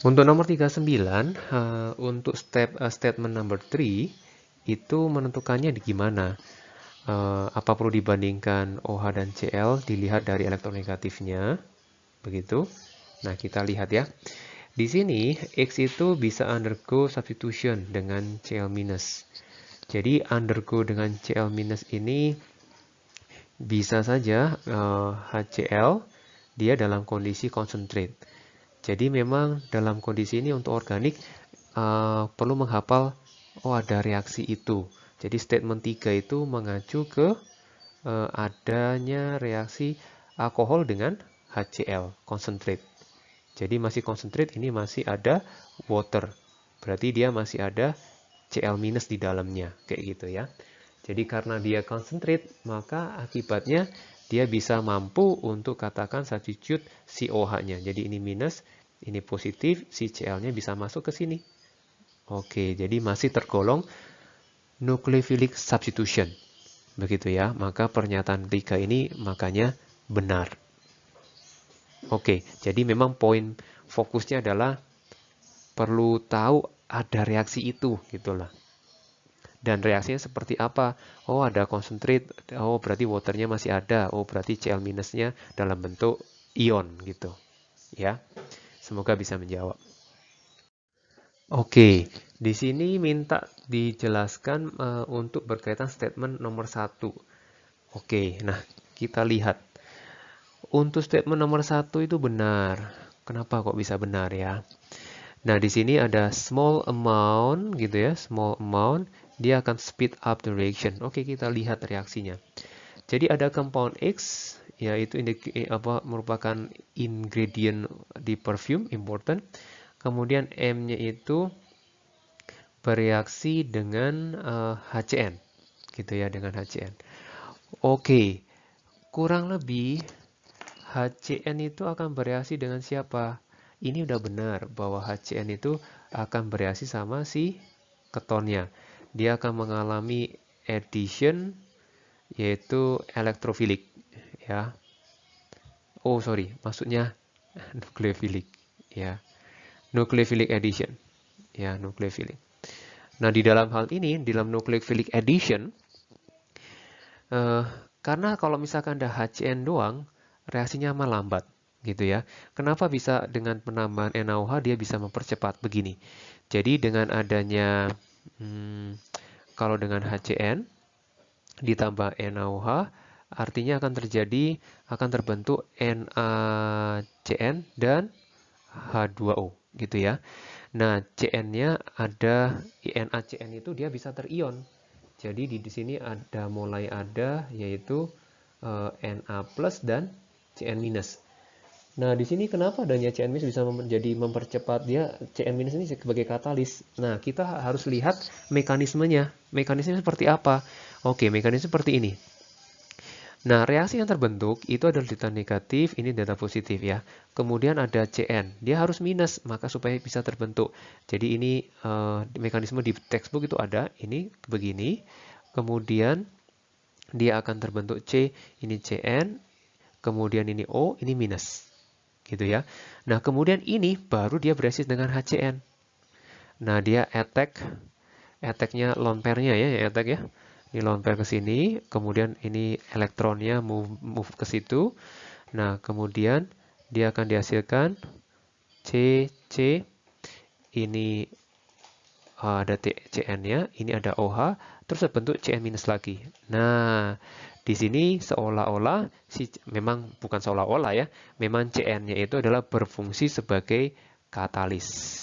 Untuk nomor 39, untuk statement number 3, itu menentukannya di gimana? Apa perlu dibandingkan OH dan Cl, dilihat dari elektronegatifnya, begitu. Nah, kita lihat ya. Di sini, X itu bisa undergo substitution dengan Cl-. Jadi, undergo dengan Cl- ini bisa saja HCl, dia dalam kondisi concentrate. Jadi memang dalam kondisi ini untuk organik perlu menghafal, oh ada reaksi itu. Jadi statement 3 itu mengacu ke adanya reaksi alkohol dengan HCl, concentrate. Jadi masih concentrate, ini masih ada water. Berarti dia masih ada Cl- di dalamnya, kayak gitu ya. Jadi karena dia concentrate, maka akibatnya dia bisa mampu untuk katakan substitute si OH-nya. Jadi ini minus, ini positif, si Cl-nya bisa masuk ke sini. Oke, jadi masih tergolong nucleophilic substitution. Begitu ya, maka pernyataan 3 ini makanya benar. Oke, jadi memang poin fokusnya adalah perlu tahu ada reaksi itu, gitulah. Dan reaksinya seperti apa? Oh, ada concentrate. Oh, berarti waternya masih ada. Oh, berarti Cl- dalam bentuk ion gitu. Ya, semoga bisa menjawab. Oke, di sini minta dijelaskan untuk berkaitan statement nomor 1. Oke, nah kita lihat. Untuk statement nomor 1 itu benar. Kenapa kok bisa benar ya? Nah, di sini ada small amount gitu ya, small amount, dia akan speed up the reaction. Oke, kita lihat reaksinya. Jadi ada compound X, yaitu merupakan ingredient di perfume, important. Kemudian M-nya itu bereaksi dengan HCN, gitu ya, dengan HCN. Oke, kurang lebih HCN itu akan bereaksi dengan siapa? Ini udah benar bahwa HCN itu akan bereaksi sama si ketonnya. Dia akan mengalami addition, yaitu elektrofilik ya. Oh sorry, maksudnya nukleofilik ya. Nucleophilic addition ya, nucleophilic. Nah, di dalam hal ini, di dalam nucleophilic addition, eh, karena kalau misalkan ada HCN doang, reaksinya melambat gitu ya. Kenapa bisa dengan penambahan NaOH dia bisa mempercepat begini? Jadi dengan adanya kalau dengan HCN ditambah NaOH, artinya akan terbentuk NaCN dan H2O gitu ya. Nah, CN-nya ada NaCN itu dia bisa terion. Jadi di sini mulai ada yaitu Na plus dan Cn minus. Nah, di sini kenapa adanya Cn minus bisa menjadi mempercepat dia Cn minus ini sebagai katalis. Nah, kita harus lihat mekanismenya. Mekanismenya seperti apa? Oke, mekanisme seperti ini. Nah, reaksi yang terbentuk itu adalah data negatif, ini data positif ya. Kemudian ada Cn, dia harus minus, maka supaya bisa terbentuk. Jadi ini mekanisme di textbook itu ada, ini begini. Kemudian dia akan terbentuk C, ini Cn, kemudian ini O, ini minus. Gitu ya. Nah, kemudian ini baru dia bereaksi dengan HCN. Nah, dia attack-nya lone pair-nya ya, attack ya. Ini lone pair ke sini, kemudian ini elektronnya move ke situ. Nah, kemudian dia akan dihasilkan C, C, ini ada Cn-nya, ini ada OH, terus terbentuk Cn minus lagi. Nah, di sini seolah-olah, memang bukan seolah-olah ya, memang Cn-nya itu adalah berfungsi sebagai katalis.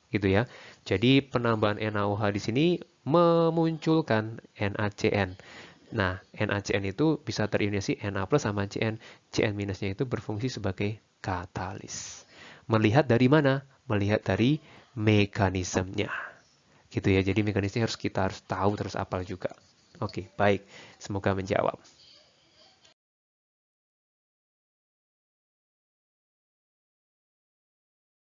Gitu ya. Jadi penambahan NaOH di sini memunculkan NaCN. Nah, NaCN itu bisa terionisi Na plus sama Cn. Cn minusnya itu berfungsi sebagai katalis. Melihat dari mana? Melihat dari mekanismenya. Gitu ya. Jadi mekanismenya kita harus tahu, terus apal juga. Oke, baik. Semoga menjawab.